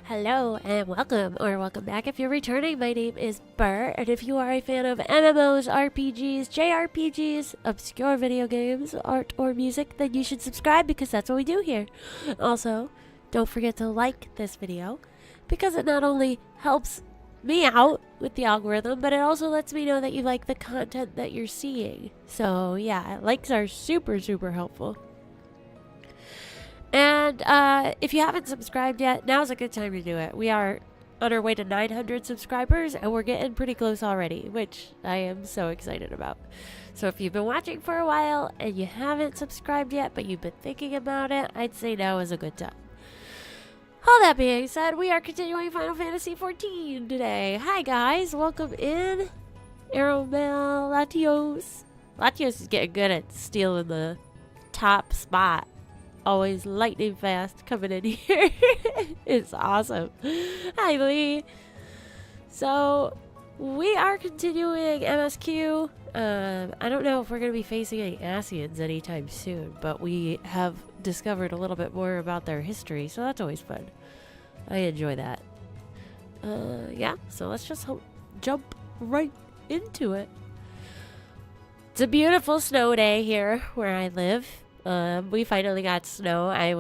Hello and welcome back if you're returning. My name is Burr, and if you are a fan of MMOs, RPGs, JRPGs, obscure video games, art, or music, then you should subscribe because that's what we do here. Also, don't forget to like this video because it not only helps me out with the algorithm, but it also lets me know that you like the content that you're seeing. So yeah, likes are super helpful. And if you haven't subscribed yet, now's a good time to do it. We are on our way to 900 subscribers, and we're getting pretty close already, which I am so excited about. So if you've been watching for a while and you haven't subscribed yet, but you've been thinking about it, I'd say now is a good time. All that being said, we are continuing Final Fantasy XIV today. Hi guys, welcome in. Aeromel, Latios. Latios is getting good at stealing the top spot. Always lightning fast coming in here. It's awesome. Hi, Lee. So, we are continuing MSQ. I don't know if we're going to be facing any Asians anytime soon, but we have discovered a little bit more about their history, so that's always fun. I enjoy that. Yeah, so let's just jump right into it. It's a beautiful snow day here where I live. We finally got snow. I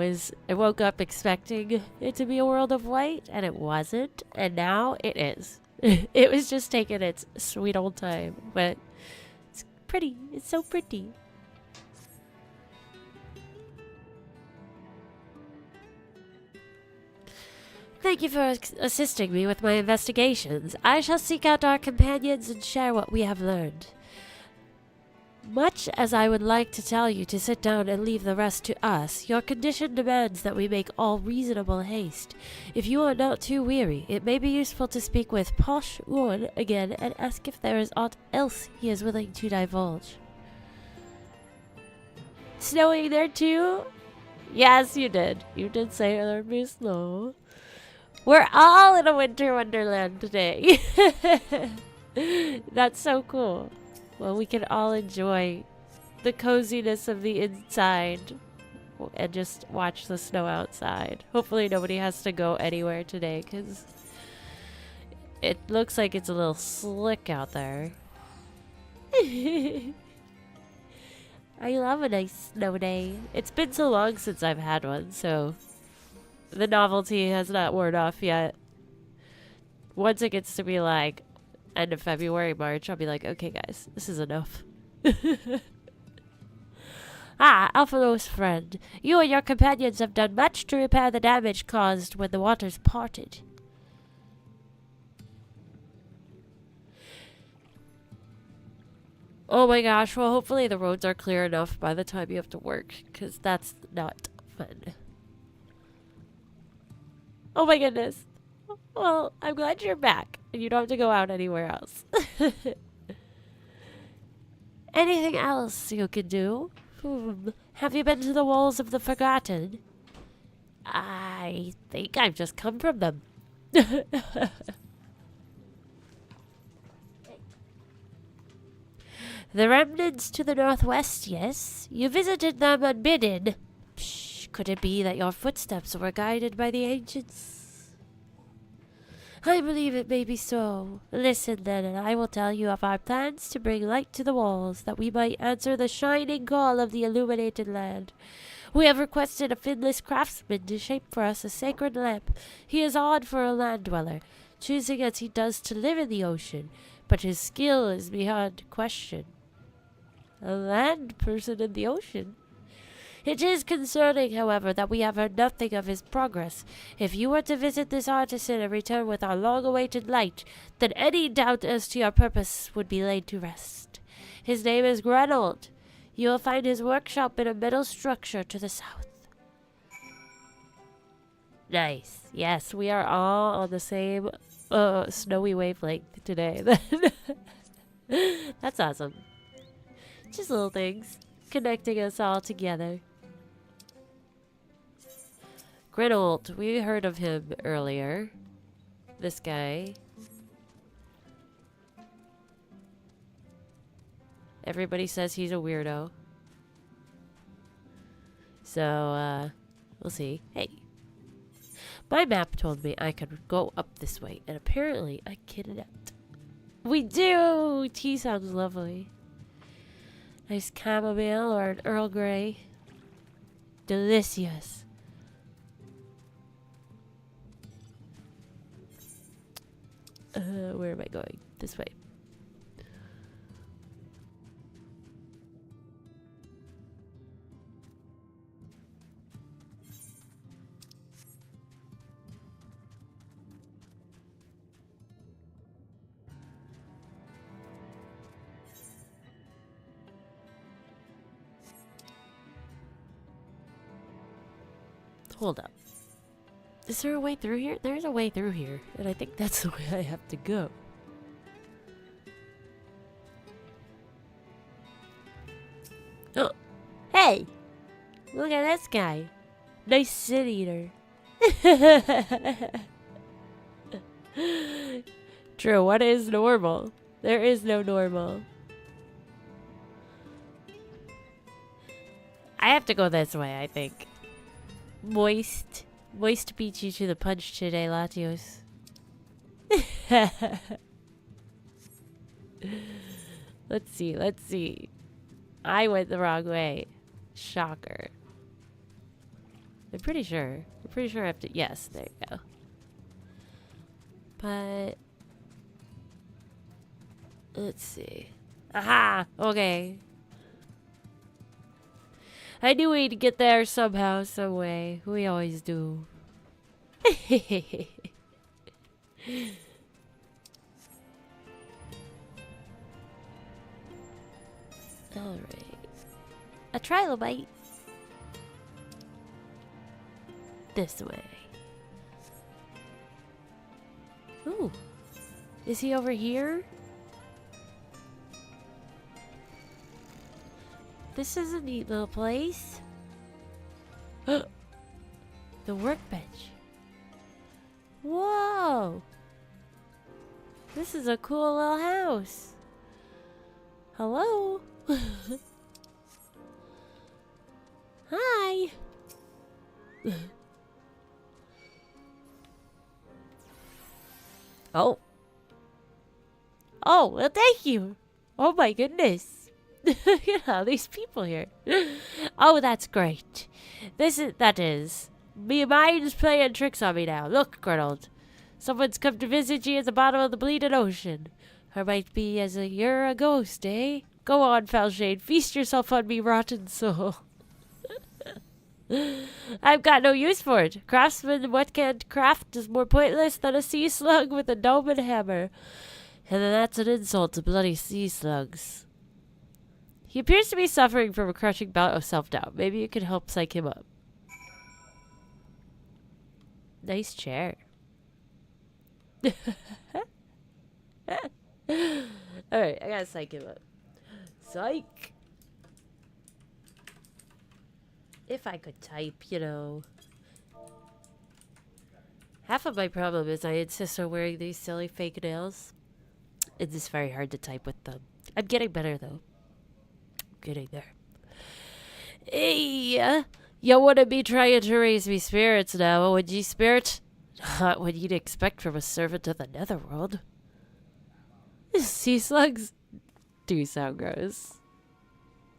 woke up expecting it to be a world of white, and it wasn't, and now it is. It was just taking its sweet old time, but it's pretty. It's so pretty. Thank you for assisting me with my investigations. I shall seek out our companions and share what we have learned. Much as I would like to tell you to sit down and leave the rest to us, your condition demands that we make all reasonable haste. If you are not too weary, it may be useful to speak with Posh Urn again and ask if there is aught else he is willing to divulge. Snowing there too? Yes, you did. You did say there'd be snow. We're all in a winter wonderland today. That's so cool. Well, we can all enjoy the coziness of the inside and just watch the snow outside. Hopefully nobody has to go anywhere today because it looks like it's a little slick out there. I love a nice snow day. It's been so long since I've had one, so the novelty has not worn off yet. Once it gets to be like end of February, March, I'll be like, okay guys, this is enough. Alphalos friend, you and your companions have done much to repair the damage caused when the waters parted. Oh my gosh, well hopefully the roads are clear enough by the time you have to work, because that's not fun. Oh my goodness. Well, I'm glad you're back, and you don't have to go out anywhere else. Anything else you could do? Have you been to the walls of the Forgotten? I think I've just come from them. The remnants to the northwest, yes. You visited them unbidden. Psh, could it be that your footsteps were guided by the ancients? I believe it may be so. Listen then, and I will tell you of our plans to bring light to the walls, that we might answer the shining call of the illuminated land. We have requested a finless craftsman to shape for us a sacred lamp. He is odd for a land dweller, choosing as he does to live in the ocean, but his skill is beyond question. A land person in the ocean? It is concerning, however, that we have heard nothing of his progress. If you were to visit this artisan and return with our long-awaited light, then any doubt as to your purpose would be laid to rest. His name is Grenold. You will find his workshop in a metal structure to the south. Nice. Yes, we are all on the same snowy wavelength today. That's awesome. Just little things connecting us all together. Grenold, we heard of him earlier. This guy. Everybody says he's a weirdo. So, we'll see. Hey. My map told me I could go up this way, and apparently I cannot. We do! Tea sounds lovely. Nice chamomile or an Earl Grey. Delicious. Where am I going? This way. Hold up. Is there a way through here? There's a way through here, and I think that's the way I have to go. Oh, hey! Look at this guy. Nice sin eater. True, what is normal? There is no normal. I have to go this way, I think. Moist beat you to the punch today, Latios. Let's see. I went the wrong way. Shocker. I'm pretty sure I have to, yes, there you go. But, let's see. Aha! Okay. I knew we'd get there somehow, some way. We always do. Alright. A trilobite. This way. Ooh. Is he over here? This is a neat little place. The workbench. Whoa! This is a cool little house. Hello? Hi! Oh. Oh, well, thank you. Oh my goodness. Look at all these people here. Oh, that's great. That is. My mind's playing tricks on me now. Look, Grunald. Someone's come to visit you at the bottom of the bleeding ocean. Or might be as you're a ghost, eh? Go on, Falshade. Feast yourself on me, rotten soul. I've got no use for it. Craftsman what can't craft is more pointless than a sea slug with a dome and hammer. And then that's an insult to bloody sea slugs. He appears to be suffering from a crushing bout of self-doubt. Maybe you could help psych him up. Nice chair. Alright, I gotta psych him up. Psych! If I could type, you know. Half of my problem is I insist on wearing these silly fake nails. It's just very hard to type with them. I'm getting better, though. Getting there. Hey, you wouldn't be trying to raise me spirits now, would ye, spirit? Not what you'd expect from a servant of the netherworld. Sea slugs do sound gross.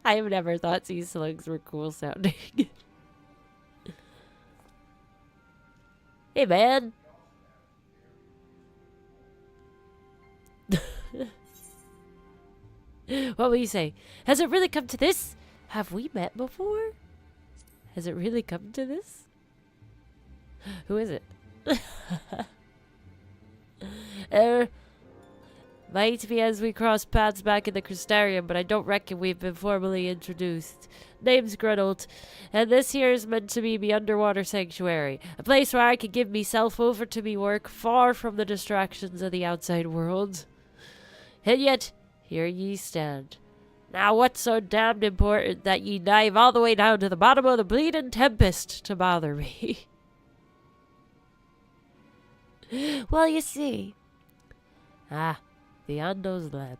I have never thought sea slugs were cool sounding. Hey, man. What will you say? Has it really come to this? Have we met before? Has it really come to this? Who is it? Might be as we cross paths back in the Crystarium, but I don't reckon we've been formally introduced. Name's Grunald, and this here is meant to be me underwater sanctuary. A place where I can give meself over to me work, far from the distractions of the outside world. And yet, here ye stand. Now what's so damned important that ye dive all the way down to the bottom of the bleeding tempest to bother me? Well, you see. Beyond those lab.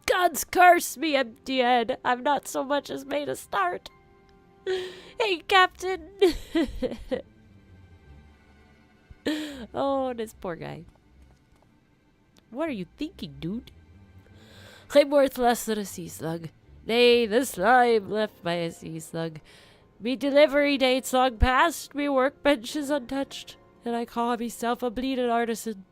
God's curse me, empty head. I've not so much as made a start. Hey, Captain. Oh, this poor guy. What are you thinking, dude? I'm worth less than a sea slug. Nay, the slime left by a sea slug. Me delivery date's long past, me workbench is untouched, and I call myself a bleeding artisan.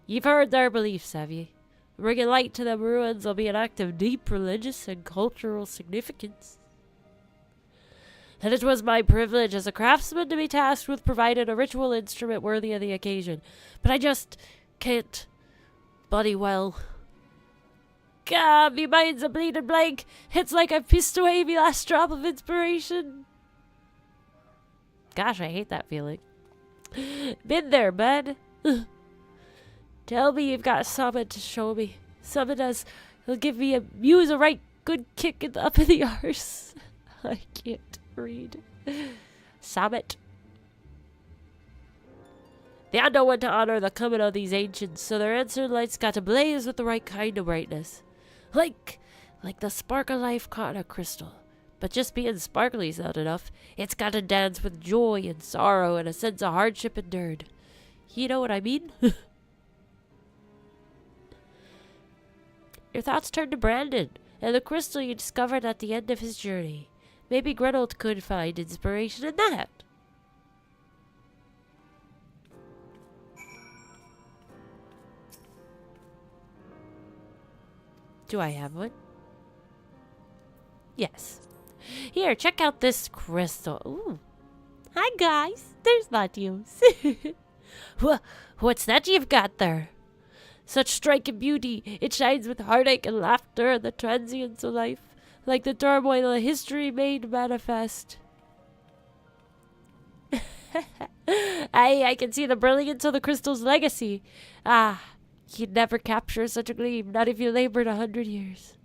You've heard their beliefs, have ye? Bringing light to them ruins will be an act of deep religious and cultural significance. And it was my privilege as a craftsman to be tasked with providing a ritual instrument worthy of the occasion. But I just can't body well. Gah, me mind's a bleeding blank. It's like I've pissed away me last drop of inspiration. Gosh, I hate that feeling. Been there, bud. Tell me you've got something to show me. Something that'll give me a muse a right good kick in the up of the arse. I can't read. Summit. The unknown went to honor the coming of these ancients, so their answering lights got to blaze with the right kind of brightness. Like the spark of life caught in a crystal. But just being sparkly's not enough. It's got to dance with joy and sorrow and a sense of hardship endured. You know what I mean? Your thoughts turned to Brandon, and the crystal you discovered at the end of his journey. Maybe Gretel could find inspiration in that. Do I have one? Yes. Here, check out this crystal. Ooh. Hi, guys. There's Latios. What's that you've got there? Such striking beauty. It shines with heartache and laughter and the transience of life, like the turmoil of history made manifest. I can see the brilliance of the crystal's legacy. Ah, you'd never capture such a gleam, not if you labored 100 years.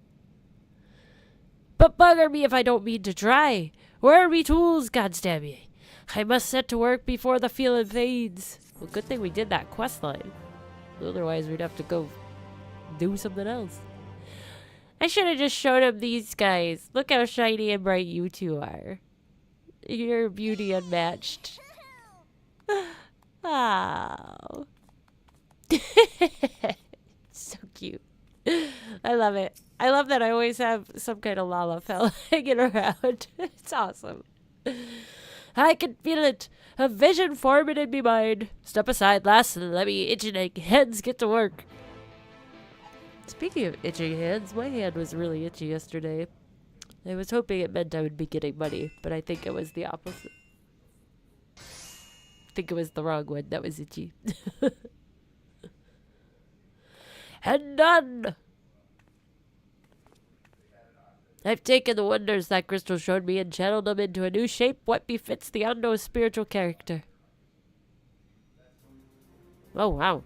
But bugger me if I don't mean to try. Where are me tools, goddamn ye? I must set to work before the feeling fades. Well, good thing we did that quest line. Otherwise, we'd have to go do something else. I should have just showed him these guys. Look how shiny and bright you two are. Your beauty unmatched. Oh. So cute. I love it. I love that I always have some kind of lalafell hanging around. It's awesome. I can feel it. A vision forming in me mind. Step aside, lass, and let me itching hands get to work. Speaking of itching hands, my hand was really itchy yesterday. I was hoping it meant I would be getting money, but I think it was the opposite. I think it was the wrong one that was itchy. And done! I've taken the wonders that crystal showed me and channeled them into a new shape what befits the unknown's spiritual character. Oh, wow.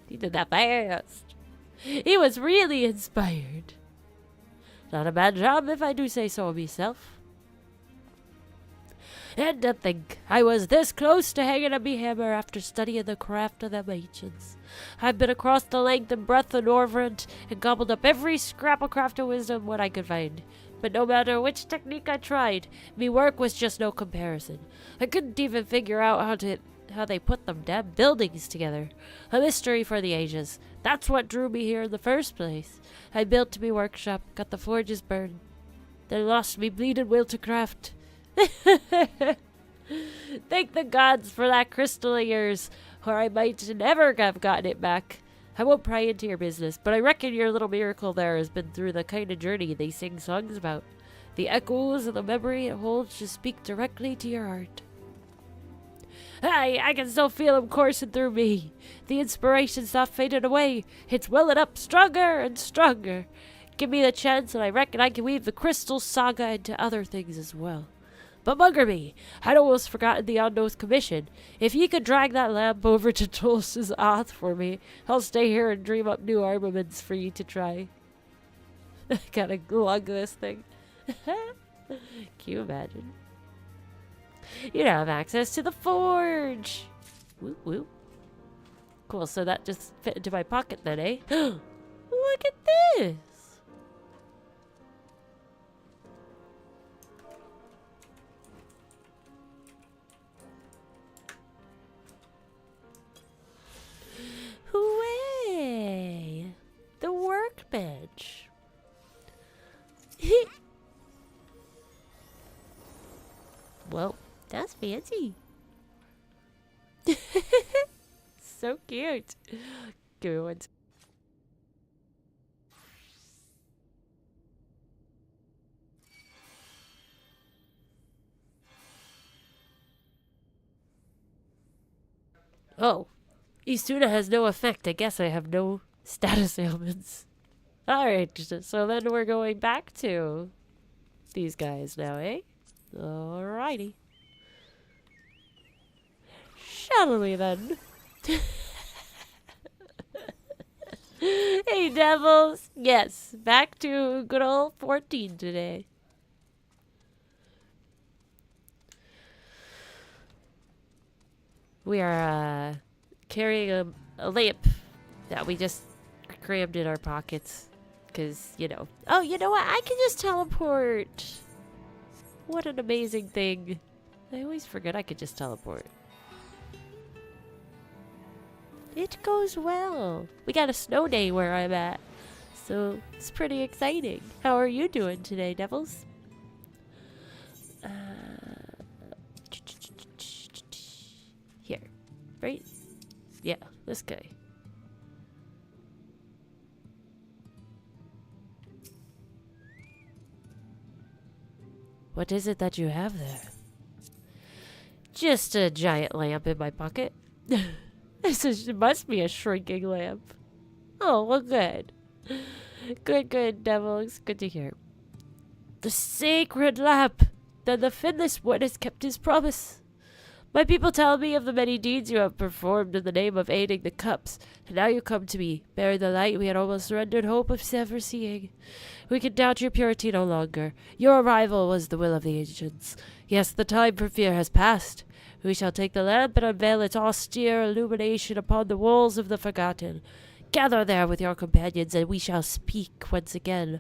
He did that fast. He was really inspired. Not a bad job if I do say so myself. And to think, I was this close to hanging up me hammer after studying the craft of them ancients. I've been across the length and breadth of Norvrent and gobbled up every scrap of craft of wisdom what I could find. But no matter which technique I tried, me work was just no comparison. I couldn't even figure out how they put them damn buildings together. A mystery for the ages. That's what drew me here in the first place. I built me workshop, got the forges burned, then lost me bleeding will to craft. Thank the gods for that crystal of yours, or I might never have gotten it back. I won't pry into your business, but I reckon your little miracle there has been through the kind of journey they sing songs about. The echoes of the memory it holds just speak directly to your heart. I can still feel him coursing through me. The inspiration's not faded away. It's welling up stronger and stronger. Give me the chance and I reckon I can weave the crystal saga into other things as well. But bugger me, I'd almost forgotten the unknown's commission. If ye could drag that lamp over to Tulsa's Oth for me, I'll stay here and dream up new armaments for ye to try. Gotta lug this thing. Can you imagine? You now have access to the forge. Woo woo. Cool, so that just fit into my pocket then, eh? Look at this. Well, that's fancy. So cute. Give me one. Oh, Istuna has no effect. I guess I have no status ailments. Alright, so then we're going back to these guys now, eh? Alrighty. Shall we then? Hey, devils! Yes, back to good old 14 today. We are carrying a lamp that we just crammed in our pockets. Because, you know. Oh, you know what? I can just teleport. What an amazing thing. I always forget I could just teleport. It goes well. We got a snow day where I'm at. So it's pretty exciting. How are you doing today, devils? Here. Right? Yeah, this guy. What is it that you have there? Just a giant lamp in my pocket. It must be a shrinking lamp. Oh, well, good. Good, devils. Good to hear. The sacred lamp! Then the Finless one has kept his promise. My people tell me of the many deeds you have performed in the name of aiding the cups, and now you come to me, bearing the light we had almost surrendered hope of ever seeing. We can doubt your purity no longer. Your arrival was the will of the ancients. Yes, the time for fear has passed. We shall take the lamp and unveil its austere illumination upon the walls of the forgotten. Gather there with your companions, and we shall speak once again.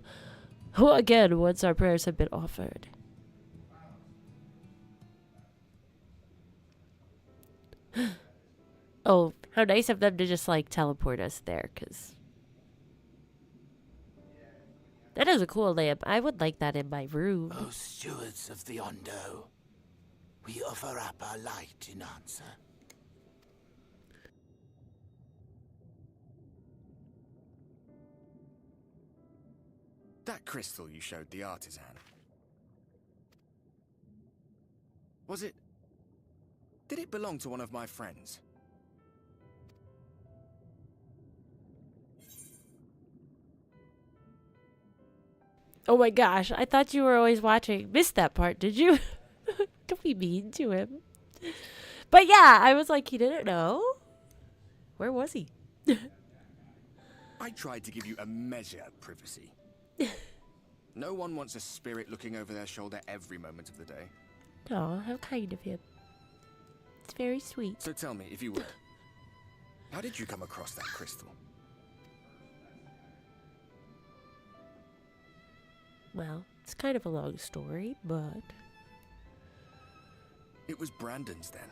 Once our prayers have been offered. Oh, how nice of them to just, like, teleport us there, because that is a cool lamp. I would like that in my room. O stewards of the Ondo, we offer up our light in answer. That crystal you showed the artisan. Was it... Did it belong to one of my friends? Oh my gosh, I thought you were always watching. Missed that part, did you? Don't be mean to him. But yeah, I was like, he didn't know? Where was he? I tried to give you a measure of privacy. No one wants a spirit looking over their shoulder every moment of the day. Oh, how kind of him. It's very sweet. So tell me, if you would, how did you come across that crystal? Well, it's kind of a long story, but... It was Brandon's then.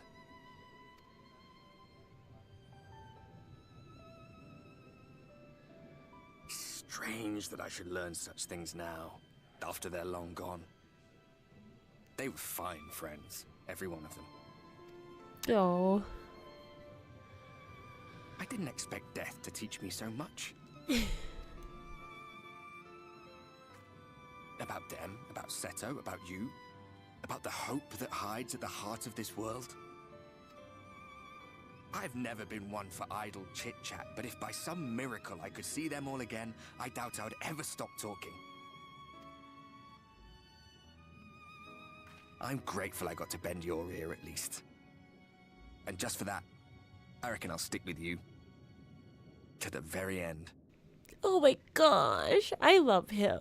Strange that I should learn such things now, after they're long gone. They were fine friends, every one of them. Oh. I didn't expect death to teach me so much. About them, about Seto, about you, about the hope that hides at the heart of this world. I've never been one for idle chit-chat, but if by some miracle I could see them all again, I doubt I would ever stop talking. I'm grateful I got to bend your ear at least. And just for that, I reckon I'll stick with you. To the very end. Oh my gosh, I love him.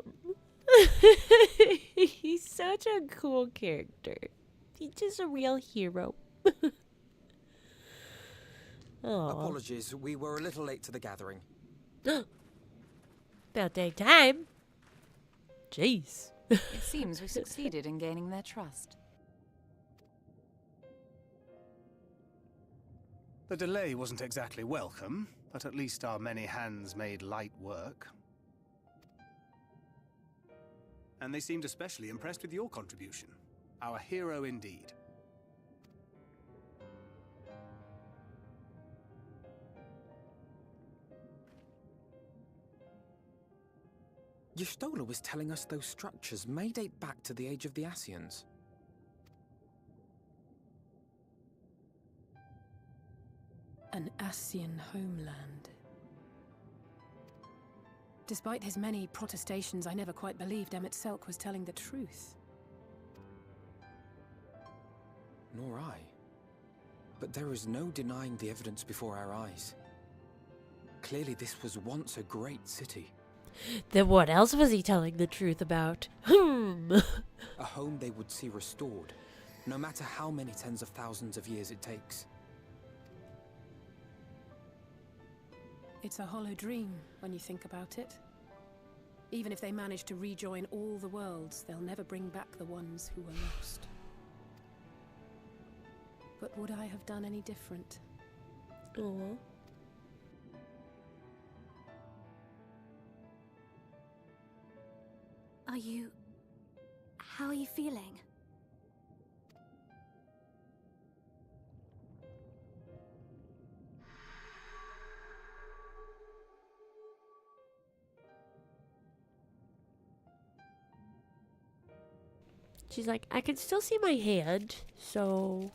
He's such a cool character. He's just a real hero. Apologies, we were a little late to the gathering. About dang time. Jeez. It seems we succeeded in gaining their trust. The delay wasn't exactly welcome, but at least our many hands made light work. and they seemed especially impressed with your contribution. Our hero indeed. Y'shtola was telling us those structures may date back to the age of the Ascians. An Ascian homeland. Despite his many protestations, I never quite believed Emmett Selk was telling the truth. Nor I. But there is no denying the evidence before our eyes. Clearly this was once a great city. Then what else was he telling the truth about? A home they would see restored, no matter how many tens of thousands of years it takes. It's a hollow dream when you think about it. Even if they manage to rejoin all the worlds, they'll never bring back the ones who were lost. But would I have done any different? Aww. How are you feeling? She's like, I can still see my hand, so...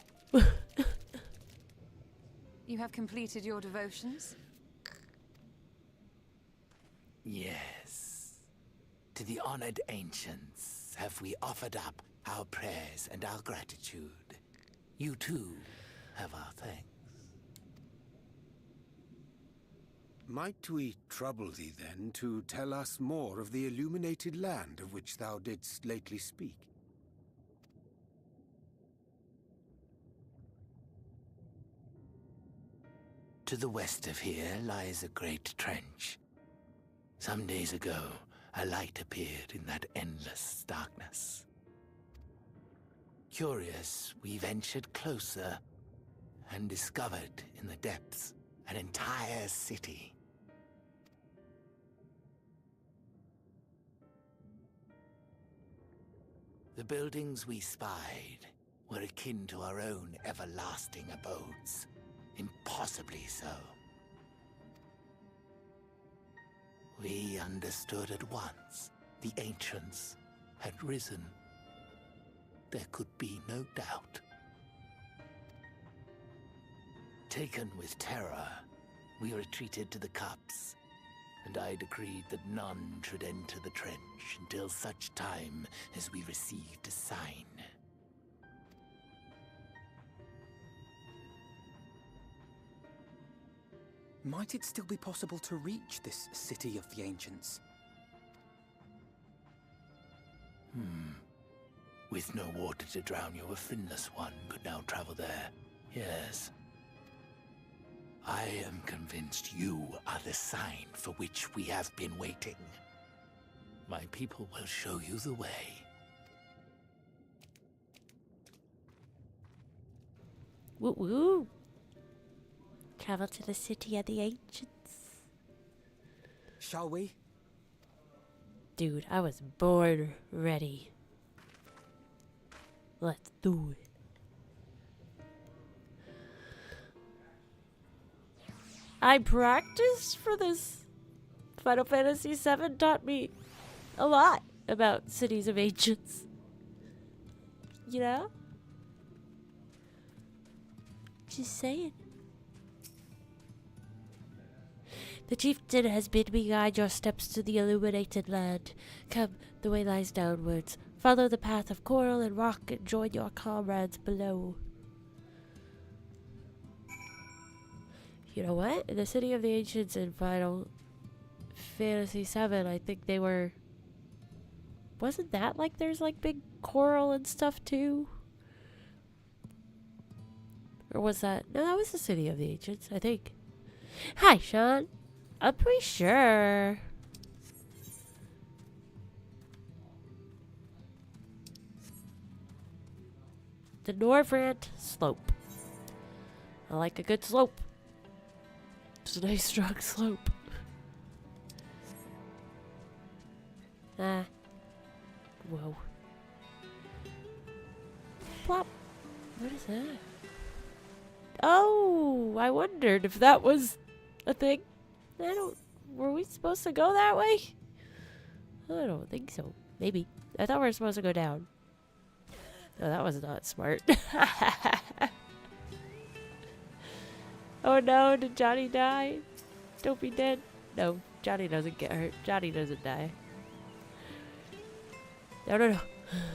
You have completed your devotions? Yes. To the honored ancients have we offered up our prayers and our gratitude. You too have our thanks. Might we trouble thee then to tell us more of the illuminated land of which thou didst lately speak? To the west of here lies a great trench. Some days ago, a light appeared in that endless darkness. Curious, we ventured closer and discovered in the depths an entire city. The buildings we spied were akin to our own everlasting abodes. Impossibly so. We understood at once the ancients had risen. There could be no doubt. Taken with terror, we retreated to the cups, and I decreed that none should enter the trench until such time as we received a sign. Might it still be possible to reach this city of the ancients? With no water to drown you, a finless one could now travel there. Yes. I am convinced you are the sign for which we have been waiting. My people will show you the way. Woo woo. Travel to the city of the ancients. Shall we? Dude, I was born ready. Let's do it. I practiced for this. Final Fantasy VII taught me a lot about cities of ancients. You know? Just saying. The chieftain has bid me guide your steps to the illuminated land. Come, the way lies downwards. Follow the path of coral and rock and join your comrades below. You know what? In the City of the Ancients in Final Fantasy VII, I think they were... Wasn't that like there's like big coral and stuff too? Or was that... No, that was the City of the Ancients, I think. Hi, Sean. I'm pretty sure. The Norvrant slope. I like a good slope. It's a nice strong slope. Whoa. Plop. What is that? Oh, I wondered if that was a thing. Were we supposed to go that way? I don't think so. Maybe. I thought we were supposed to go down. No, that was not smart. Oh no, did Johnny die? Don't be dead. No, Johnny doesn't get hurt. Johnny doesn't die. No. I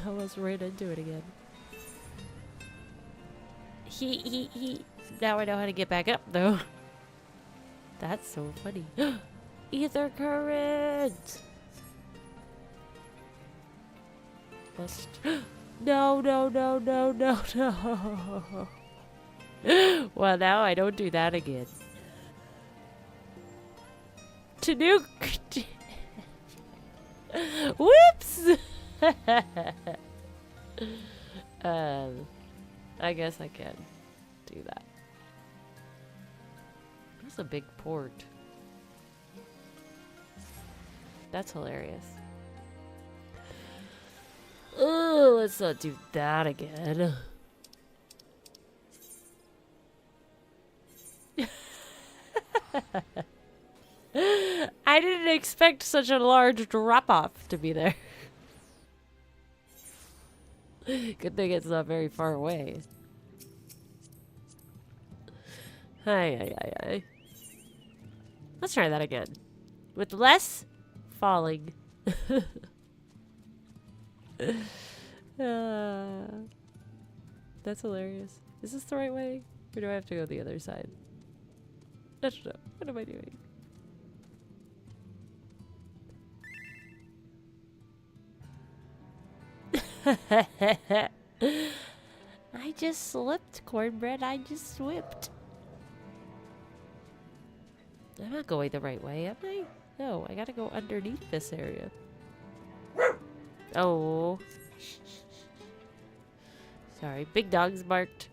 almost ran into it again. He. Now I know how to get back up, though. That's so funny. Ether current! Must. No. Well, now I don't do that again. To nuke! Whoops! I guess I can do that. That's a big port. That's hilarious. Oh, let's not do that again. I didn't expect such a large drop-off to be there. Good thing it's not very far away. Hi. Let's try that again. With less falling. That's hilarious. Is this the right way? Or do I have to go the other side? I don't know. What am I doing? I just slipped, Cornbread. I just slipped. I'm not going the right way, am I? No, I gotta go underneath this area. Oh. Sorry, big dogs barked.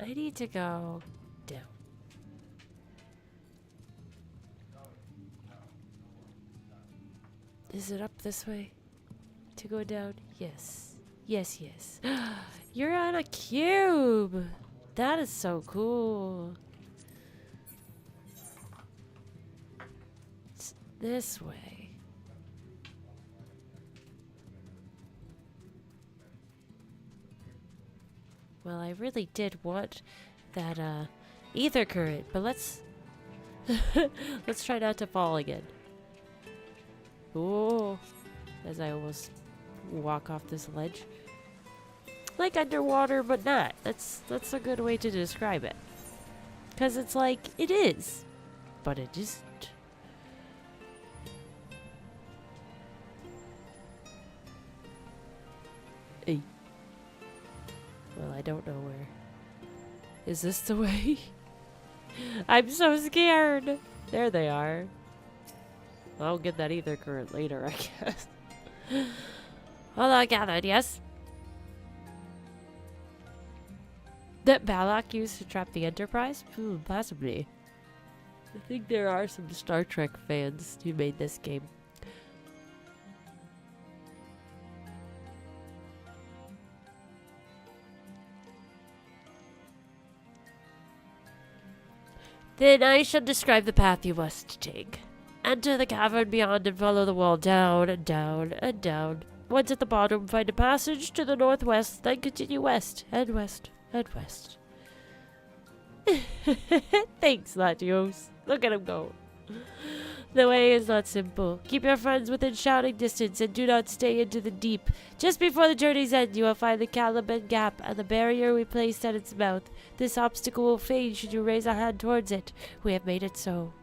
I need to go down. Is it up this way? To go down? Yes. Yes. You're on a cube! That is so cool. It's this way. Well, I really did want that ether current, but let's try not to fall again. Ooh, as I almost walk off this ledge. Like underwater, but not. That's a good way to describe it. 'Cause it's like, it is, but it isn't. Hey. Well, I don't know where. Is this the way? I'm so scared. There they are. I'll get that ether current later, I guess. All I gathered, yes? That Balak used to trap the Enterprise? Possibly. I think there are some Star Trek fans who made this game. Then I shall describe the path you must take. Enter the cavern beyond and follow the wall down and down and down. Once at the bottom, find a passage to the northwest, then continue west and west and west. Thanks, Latios. Look at him go. The way is not simple. Keep your friends within shouting distance and do not stay into the deep. Just before the journey's end, you will find the Caliban Gap and the barrier we placed at its mouth. This obstacle will fade should you raise a hand towards it. We have made it so.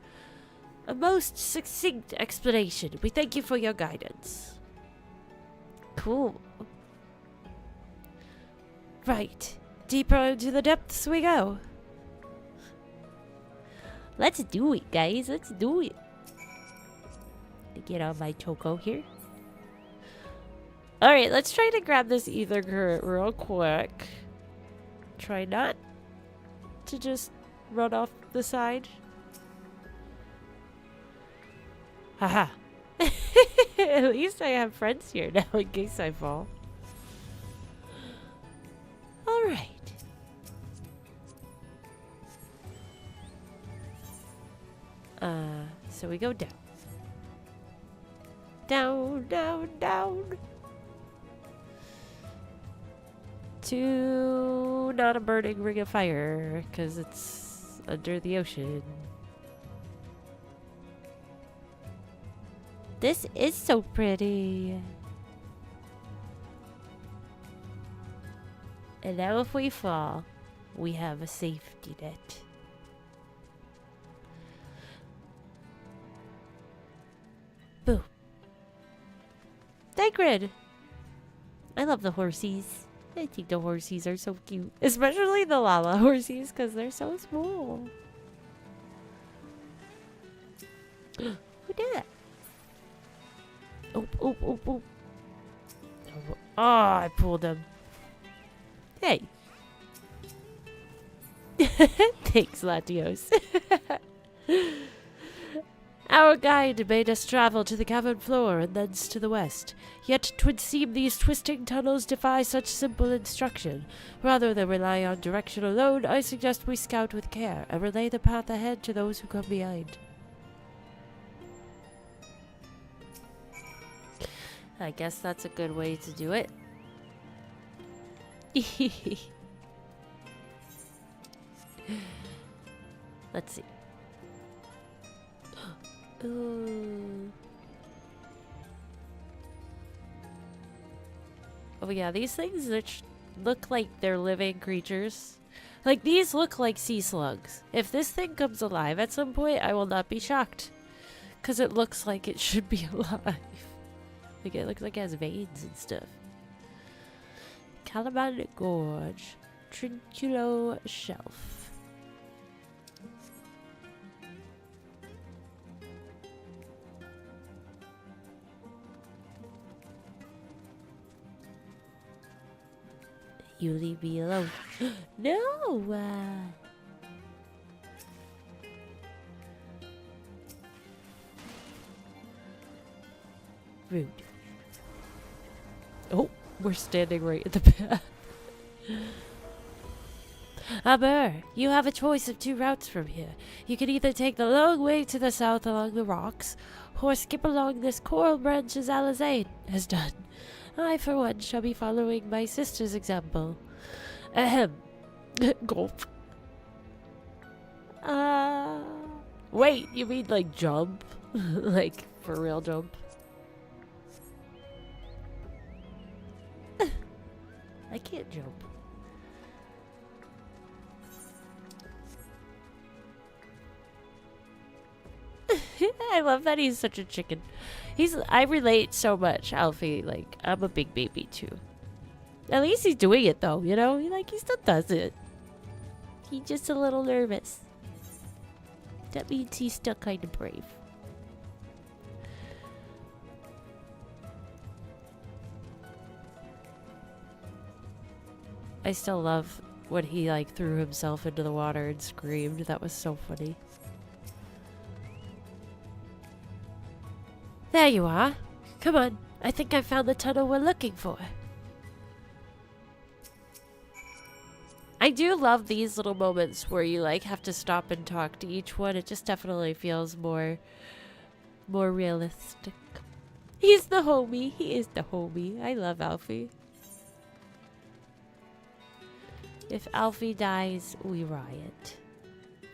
A most succinct explanation. We thank you for your guidance. Cool. Right. Deeper into the depths we go. Let's do it, guys. Let's do it. Get on my choco here. Alright, let's try to grab this ether current real quick. Try not to just run off the side. Haha. At least I have friends here now in case I fall. Alright. So we go down. Down, down, down. To not a burning ring of fire, because it's under the ocean. This is so pretty. And now if we fall, we have a safety net. Boom. Dagrid! I love the horsies. I think the horsies are so cute. Especially the Lala horsies, because they're so small. Who did that? Oh, oh, oh, oh. Oh, I pulled him. Hey. Thanks, Latios. Our guide made us travel to the cavern floor and thence to the west. Yet 'twould seem these twisting tunnels defy such simple instruction. Rather than rely on direction alone, I suggest we scout with care and relay the path ahead to those who come behind. I guess that's a good way to do it. Let's see. Ooh. Oh yeah, these things that look like they're living creatures. Like, these look like sea slugs. If this thing comes alive at some point, I will not be shocked. Because it looks like it should be alive. Like, it looks like it has veins and stuff. Calaban Gorge. Trinculo Shelf. You leave me alone. No! Rude. Oh, we're standing right at the path. Aber, you have a choice of two routes from here. You can either take the long way to the south along the rocks, or skip along this coral branch as Alizane has done. I, for one, shall be following my sister's example. Ahem. Gulp. Wait, you mean like jump? Like, for real jump? I can't jump. I love that he's such a chicken. I relate so much, Alfie. Like, I'm a big baby too. At least he's doing it though, you know? He still does it. He's just a little nervous. That means he's still kind of brave. I still love when he like threw himself into the water and screamed. That was so funny. There you are. Come on. I think I found the tunnel we're looking for. I do love these little moments where you like have to stop and talk to each one. It just definitely feels more realistic. He's the homie. He is the homie. I love Alfie. If Alfie dies, we riot.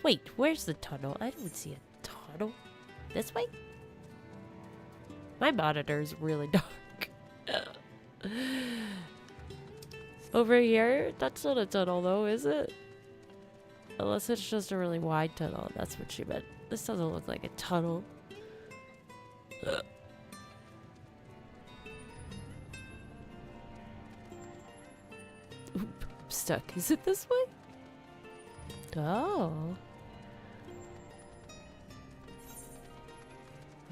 Wait, where's the tunnel? I don't see a tunnel. This way? My monitor's really dark. Over here? That's not a tunnel though, is it? Unless it's just a really wide tunnel. That's what she meant. This doesn't look like a tunnel. Oop, I'm stuck. Is it this way? Oh.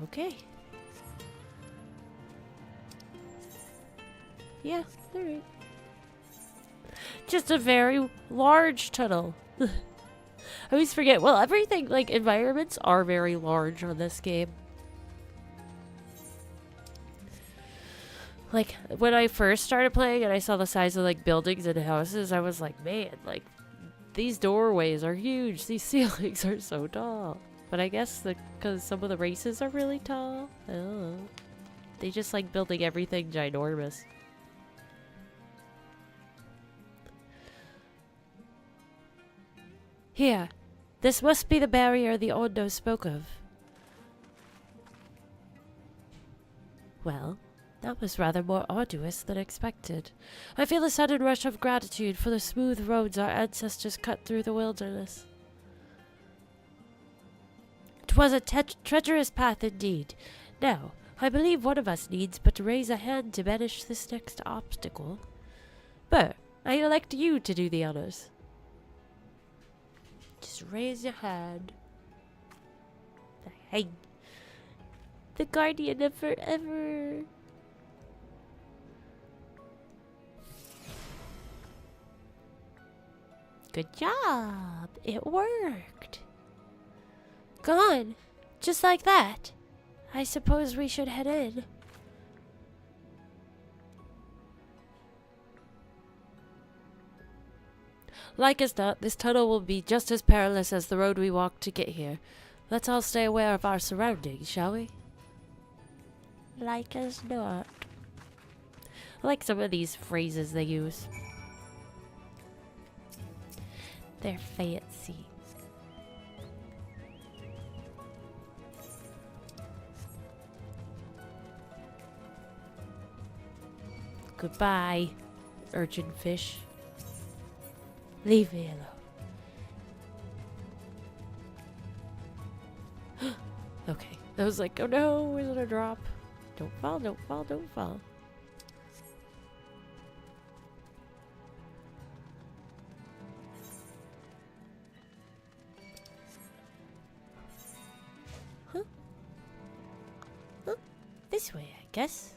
Okay. Yeah, alright. Just a very large tunnel. I always forget. Well, everything, like, environments are very large on this game. Like, when I first started playing and I saw the size of, like, buildings and houses, I was like, man, like, these doorways are huge. These ceilings are so tall. But I guess because some of the races are really tall. I don't know. They just like building everything ginormous. Here. This must be the barrier the Ondo spoke of. Well, that was rather more arduous than expected. I feel a sudden rush of gratitude for the smooth roads our ancestors cut through the wilderness. 'Twas a treacherous path indeed. Now, I believe one of us needs but to raise a hand to banish this next obstacle. Burr, I elect you to do the honors. Just raise your hand. Hey. The guardian of forever. Good job. It worked. Gone. Just like that. I suppose we should head in. Like as not, this tunnel will be just as perilous as the road we walked to get here. Let's all stay aware of our surroundings, shall we? Like as not. I like some of these phrases they use. They're fancy. Goodbye, urchin fish. Leave me alone. Okay. I was like, oh no, is it a drop? Don't fall, don't fall, don't fall. Huh? Huh? This way, I guess.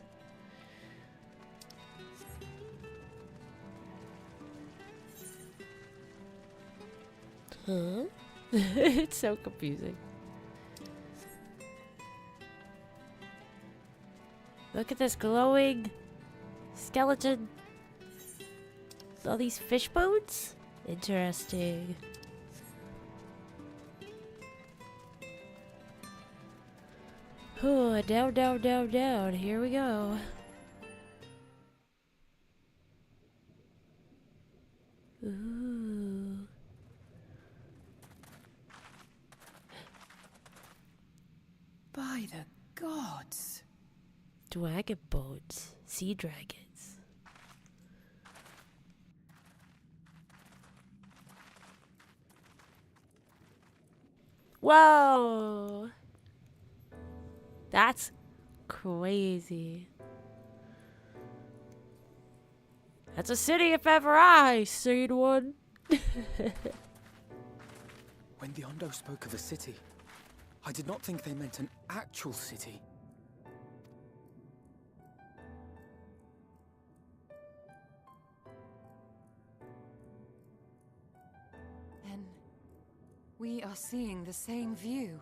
Huh? It's so confusing. Look at this glowing skeleton. All these fish bones? Interesting. Oh, down, down, down, down. Here we go. Ooh. By the gods. Dragon bones. Sea dragons. Whoa! That's crazy. That's a city if ever I seen one. When the Ondo spoke of a city, I did not think they meant an actual city. Then we are seeing the same view.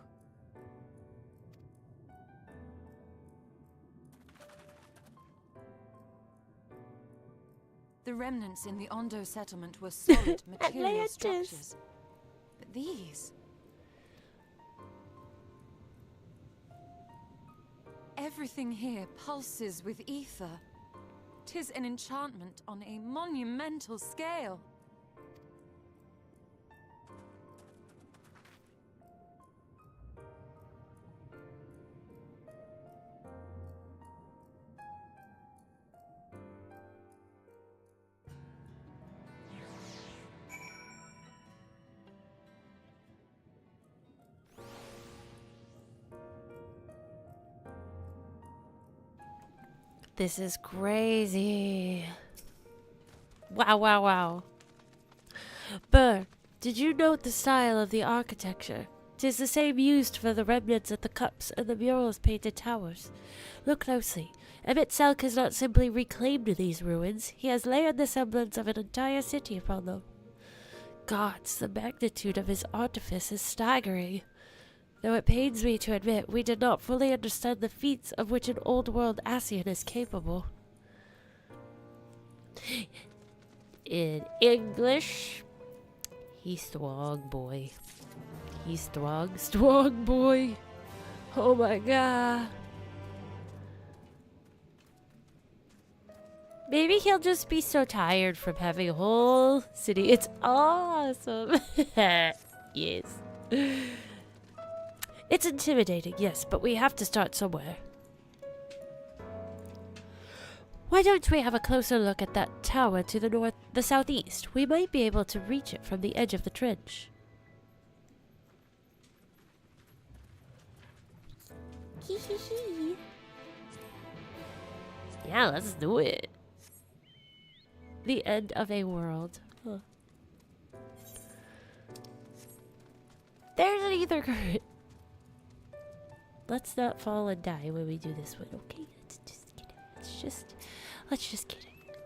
The remnants in the Ondo settlement were solid material Atlantis. structures. But these... everything here pulses with ether. 'Tis an enchantment on a monumental scale. This is crazy. Wow, wow, wow. Burr, did you note the style of the architecture? 'Tis the same used for the remnants of the cups and the murals painted towers. Look closely. Emmett Selk has not simply reclaimed these ruins, he has layered the semblance of an entire city upon them. Gods, the magnitude of his artifice is staggering. Though it pains me to admit, we did not fully understand the feats of which an old-world Ascian is capable. in English. He's strong, boy. He's strong boy. Oh my god. Maybe he'll just be so tired from having a whole city. It's awesome. Yes. It's intimidating, yes, but we have to start somewhere. Why don't we have a closer look at that tower to the southeast? We might be able to reach it from the edge of the trench. Hee hee hee. Yeah, let's do it. The end of a world. Huh. There's an ether current. Let's not fall and die when we do this one, okay? Let's just get it. Let's just get it.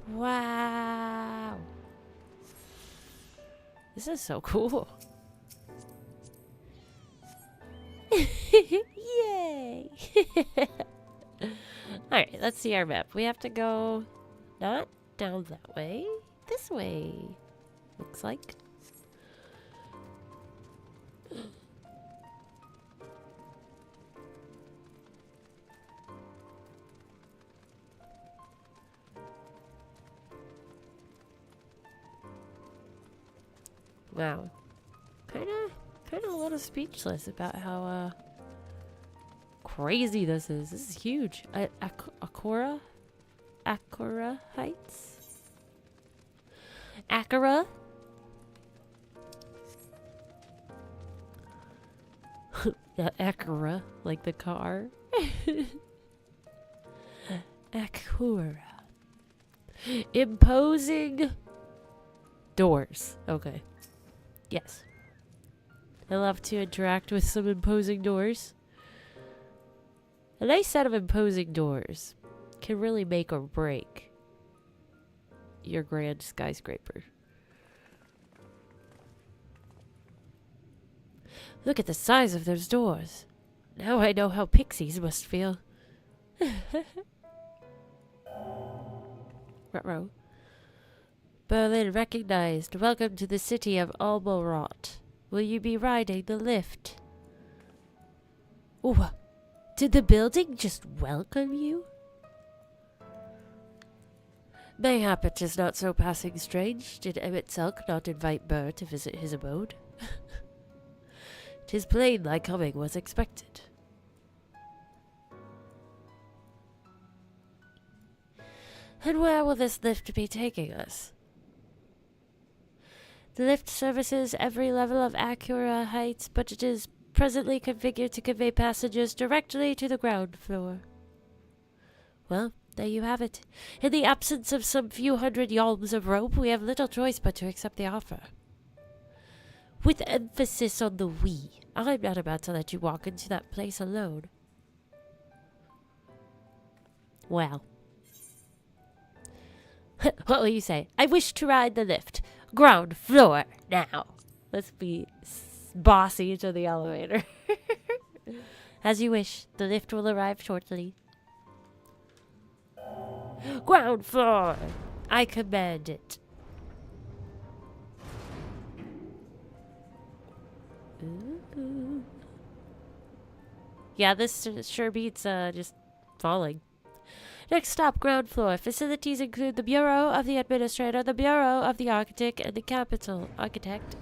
Wow. This is so cool. Yay! Alright, let's see our map. We have to go not down that way. This way. Looks like. Wow. Kinda a little speechless about how crazy this is. This is huge. Akora Heights? Akara? Not Akara, like the car. Akura. Imposing doors. Okay. Yes. I love to interact with some imposing doors. A nice set of imposing doors can really make or break your grand skyscraper. Look at the size of those doors. Now I know how pixies must feel. Ruh-roh. Berrrlynn recognized. Welcome to the city of Alborot. Will you be riding the lift? Ooh, did the building just welcome you? Mayhap it is not so passing strange. Did Emmett Selk not invite Burr to visit his abode? 'Tis plain thy coming was expected. And where will this lift be taking us? The lift services every level of Akura Heights, but it is presently configured to convey passengers directly to the ground floor. Well, there you have it. In the absence of some few hundred yalms of rope, we have little choice but to accept the offer. With emphasis on the we. I'm not about to let you walk into that place alone. Well. What will you say? I wish to ride the lift. Ground floor now. Let's be bossy to the elevator. As you wish. The lift will arrive shortly. Ground floor. I command it. Ooh. Yeah, this sure beats just falling. Next stop, ground floor. Facilities include the Bureau of the Administrator, the Bureau of the Architect, and the Capital. Architect?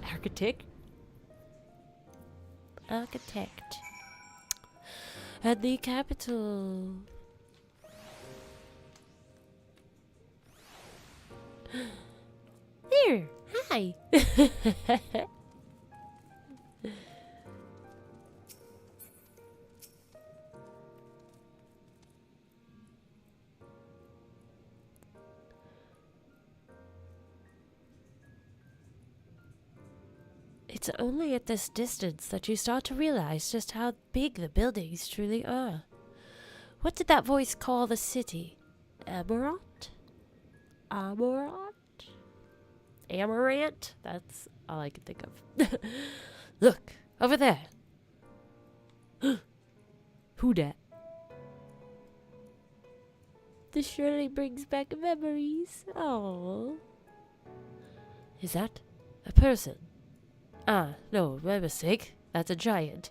And the Capital. There! Hi! It's only at this distance that you start to realize just how big the buildings truly are. What did that voice call the city? Amarant? Amarant? That's all I can think of. Look, over there. Who dat? This surely brings back memories. Oh. Is that a person? Ah, no, my mistake. That's a giant.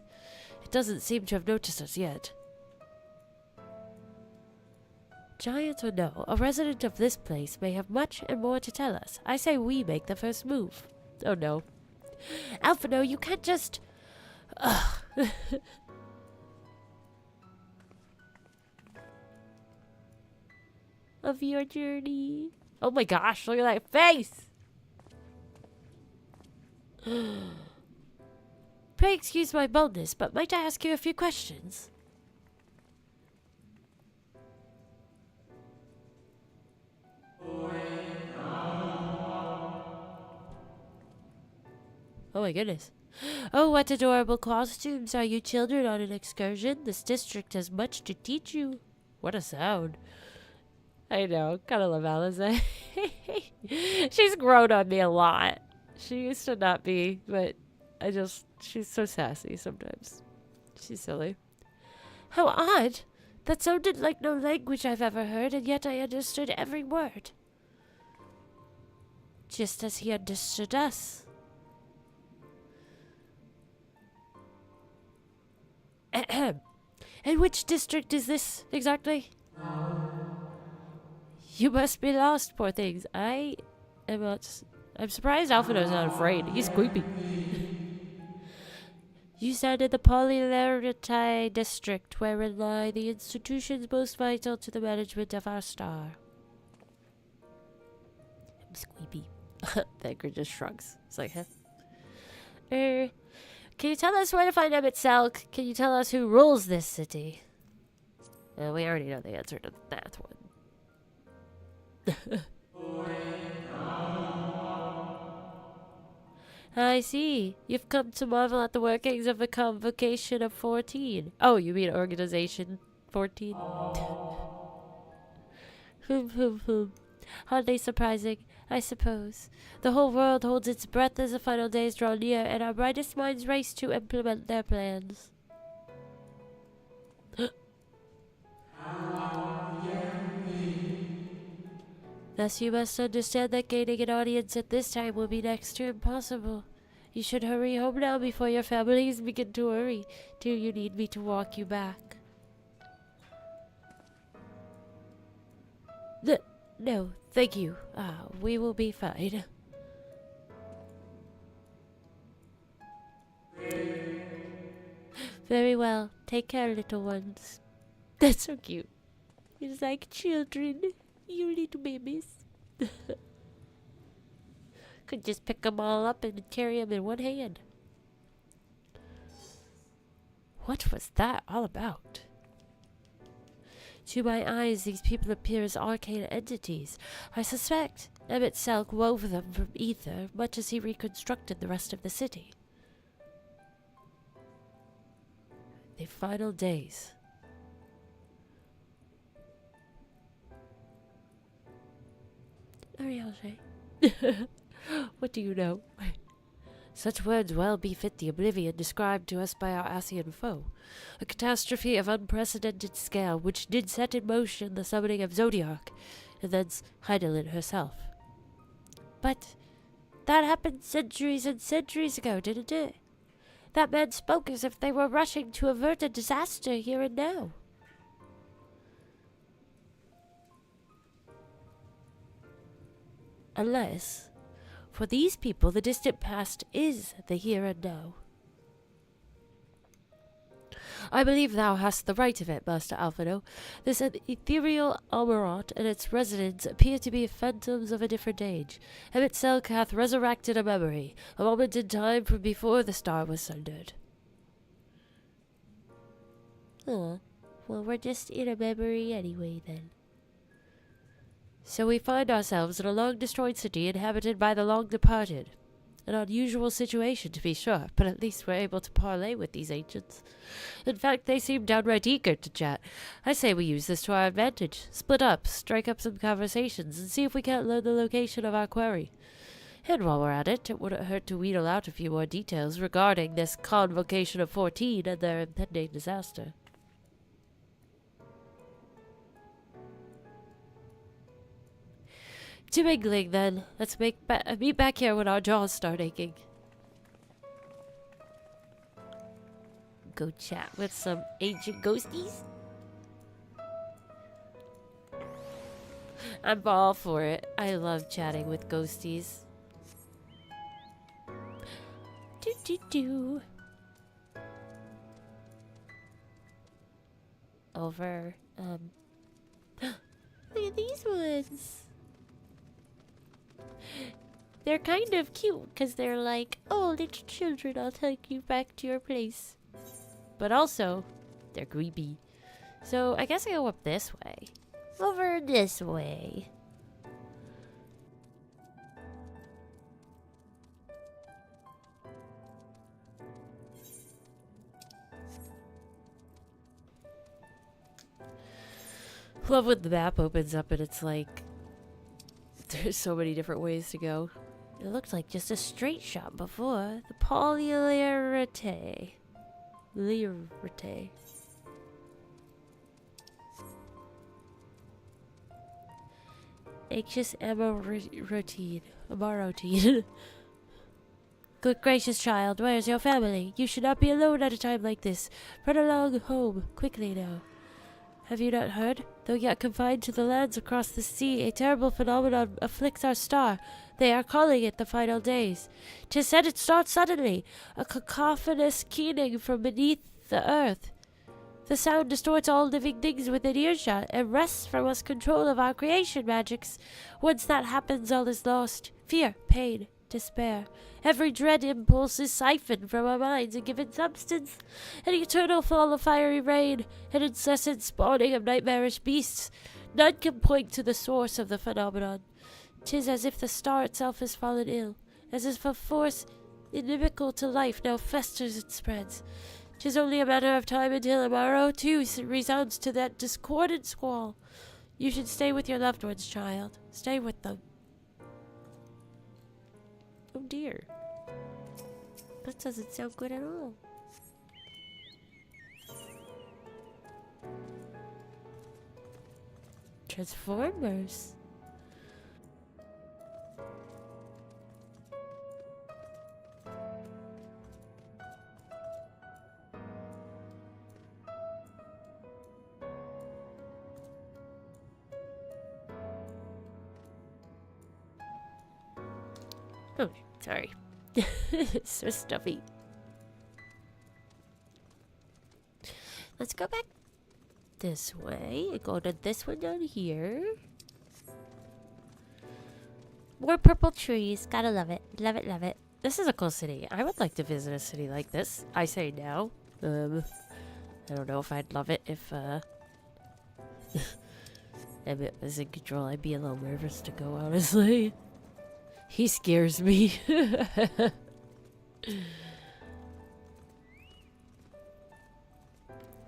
It doesn't seem to have noticed us yet. Giant or no, a resident of this place may have much and more to tell us. I say we make the first move. Oh no. Alphino, you can't just... Ugh. Of your journey. Oh my gosh, look at that face! Pray excuse my boldness, but might I ask you a few questions? Oh my goodness. Oh, what adorable costumes. Are you children on an excursion? This district has much to teach you. What a sound. I know, kind of love Alice. She's grown on me a lot. She used to not be, but she's so sassy sometimes. She's silly. How odd. That sounded like no language I've ever heard, and yet I understood every word. Just as he understood us. Ahem. And which district is this exactly? You must be lost, poor things. I'm surprised Alphino's not afraid. He's creepy. You stand in the Polylarity district, wherein lie the institutions most vital to the management of our star. I'm squeepy. Thacker just shrugs. It's like, huh? Can you tell us where to find MSQ? Can you tell us who rules this city? Well, we already know the answer to that one. I see. You've come to marvel at the workings of the Convocation of 14. Oh, you mean Organization 14? Hardly surprising, I suppose. The whole world holds its breath as the final days draw near, and our brightest minds race to implement their plans. Thus you must understand that gaining an audience at this time will be next to impossible. You should hurry home now before your families begin to worry. Do you need me to walk you back? No, thank you. We will be fine. Very well. Take care, little ones. That's so cute. It's like children. You little babies. Could just pick them all up and carry them in one hand. What was that all about? To my eyes, these people appear as arcane entities. I suspect MSQ wove them from ether, much as he reconstructed the rest of the city. The final days. Ariel, what do you know? Such words well befit the oblivion described to us by our Asian foe. A catastrophe of unprecedented scale which did set in motion the summoning of Zodiac, and thence Heidelin herself. But that happened centuries and centuries ago, didn't it? That man spoke as if they were rushing to avert a disaster here and now. Unless, for these people, the distant past is the here and now. I believe thou hast the right of it, Master Alphino. This ethereal Amarat and its residents appear to be phantoms of a different age. MSQ hath resurrected a memory, a moment in time from before the star was sundered. Oh, well, we're just in a memory anyway, then. So we find ourselves in a long-destroyed city inhabited by the long-departed. An unusual situation, to be sure, but at least we're able to parley with these ancients. In fact, they seem downright eager to chat. I say we use this to our advantage. Split up, strike up some conversations, and see if we can't learn the location of our quarry. And while we're at it wouldn't hurt to wheedle out a few more details regarding this Convocation of 14 and their impending disaster. To mingling then. Let's meet back here when our jaws start aching. Go chat with some ancient ghosties. I'm all for it. I love chatting with ghosties. Do. Over. Look at these ones. They're kind of cute because they're like, oh, little children, I'll take you back to your place. But also, they're creepy. So I guess I go up this way. Over this way. Love when the map opens up and it's like, there's so many different ways to go. It looked like just a straight shot before. The polyarete. Lyrite. Anxious amarotine. Good gracious child, where's your family? You should not be alone at a time like this. Run along home, quickly now. Have you not heard? Though yet confined to the lands across the sea, a terrible phenomenon afflicts our star. They are calling it the final days. 'Tis said it starts suddenly, a cacophonous keening from beneath the earth. The sound distorts all living things within earshot, and wrests from us control of our creation magics. Once that happens, all is lost. Fear, pain, despair. Every dread impulse is siphoned from our minds and given substance. An eternal fall of fiery rain, an incessant spawning of nightmarish beasts. None can point to the source of the phenomenon. 'Tis as if the star itself has fallen ill, as if a force inimical to life now festers and spreads. 'Tis only a matter of time until tomorrow, too, resounds to that discordant squall. You should stay with your loved ones, child. Stay with them. Oh dear. That doesn't sound good at all. Transformers. Oh, sorry. It's so stuffy. Let's go back this way and go to this one down here. More purple trees. Gotta love it. Love it, love it. This is a cool city. I would like to visit a city like this. I say now. I don't know if I'd love it if Emmett was in control. I'd be a little nervous to go, honestly. He scares me.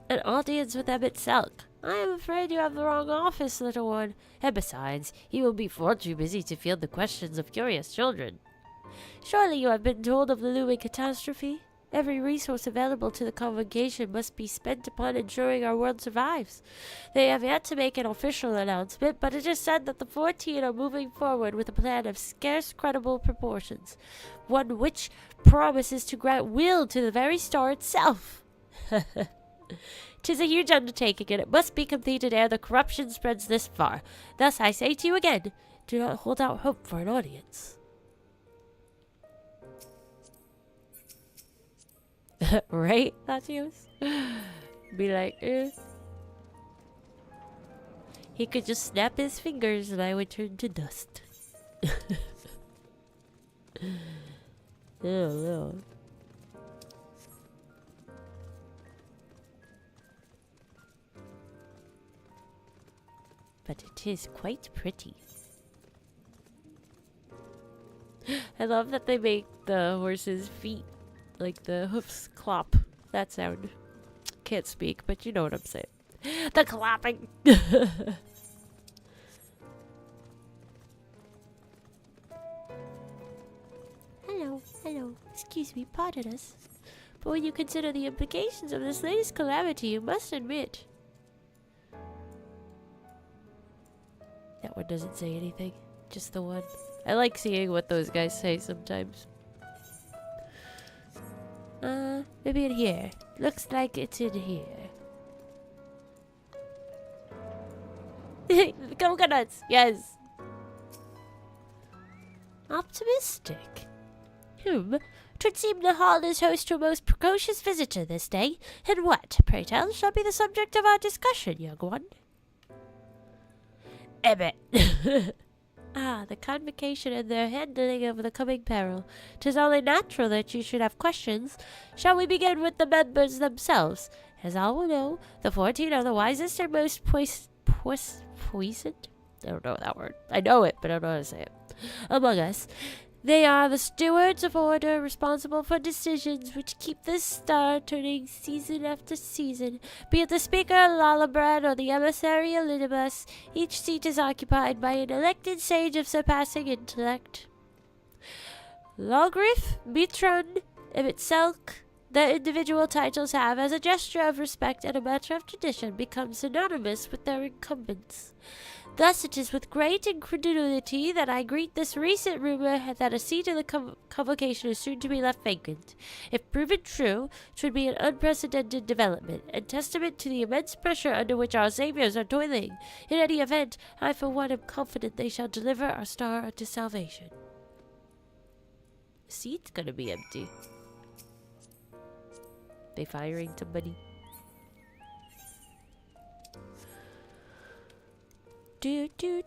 An audience with Emmett Selk. I am afraid you have the wrong office, little one. And besides, he will be far too busy to field the questions of curious children. Surely you have been told of the looming catastrophe? Every resource available to the congregation must be spent upon ensuring our world survives. They have yet to make an official announcement, but it is said that the 14 are moving forward with a plan of scarce credible proportions, one which promises to grant will to the very star itself. 'Tis a huge undertaking, and it must be completed ere the corruption spreads this far. Thus I say to you again, do not hold out hope for an audience. Right, Latios? Be like, eh. He could just snap his fingers and I would turn to dust. Oh no. But it is quite pretty. I love that they make the horse's feet, like the hoofs, clop. That sound. Can't speak, but you know what I'm saying. The clopping! Hello. Excuse me, pardon us. But when you consider the implications of this latest calamity, you must admit. That one doesn't say anything. just the one. I like seeing what those guys say sometimes. Maybe in here. Looks like it's in here. Coconuts! Yes! Optimistic. Twould seem the hall is host to a most precocious visitor this day. And what, pray tell, shall be the subject of our discussion, young one? Emmet. The convocation and their handling of the coming peril. 'Tis only natural that you should have questions. Shall we begin with the members themselves? As all will know, the 14 are the wisest and most puissant? I don't know that word. I know it, but I don't know how to say it. Among us. They are the stewards of order, responsible for decisions which keep the star turning season after season. Be it the Speaker, Lalabrad, or the Emissary, Elidibus, each seat is occupied by an elected sage of surpassing intellect. Logrif, Mitron, Emitselk, their individual titles have, as a gesture of respect and a matter of tradition, become synonymous with their incumbents. Thus it is with great incredulity that I greet this recent rumor that a seat in the convocation is soon to be left vacant. If proven true, it would be an unprecedented development, and testament to the immense pressure under which our saviors are toiling. In any event, I for one am confident they shall deliver our star unto salvation. The seat's gonna be empty. They firing somebody? Okay,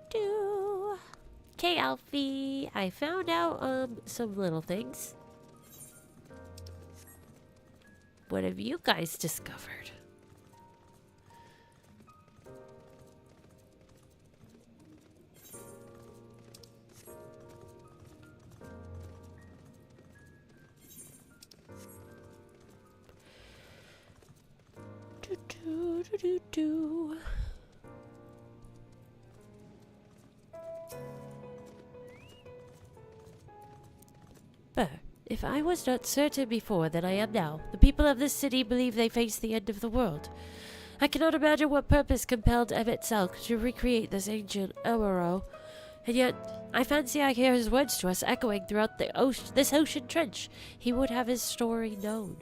Alfie. I found out some little things. What have you guys discovered? If I was not certain before than I am now, the people of this city believe they face the end of the world. I cannot imagine what purpose compelled Emmet Selk to recreate this ancient Elmero, and yet I fancy I hear his words to us echoing throughout this ocean trench. He would have his story known.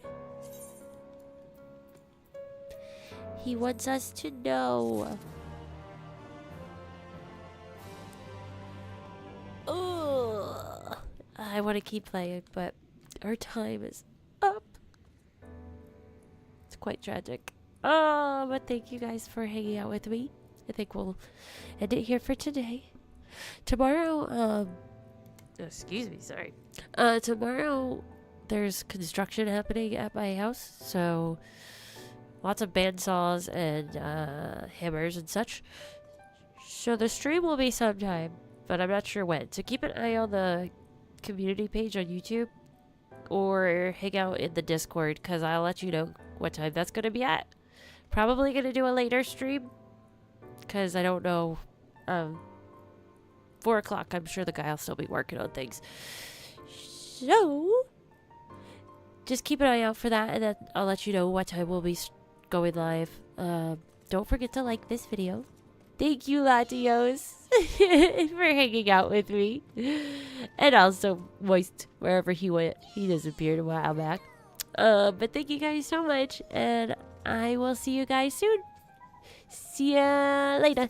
He wants us to know. Ugh. I want to keep playing, but our time is up. It's quite tragic. Oh, but thank you guys for hanging out with me. I think we'll end it here for today. Tomorrow, excuse me, sorry. Tomorrow there's construction happening at my house, so lots of bandsaws and hammers and such. So the stream will be sometime, but I'm not sure when. So keep an eye on the community page on YouTube or hang out in the Discord, because I'll let you know what time that's going to be at. Probably going to do a later stream because I don't know. 4 o'clock, I'm sure the guy will still be working on things. So just keep an eye out for that, and then I'll let you know what time we'll be going live. Don't forget to like this video. Thank you, Latios, for hanging out with me. And also Moist, wherever he went. He disappeared a while back. But thank you guys so much, and I will see you guys soon. See ya later.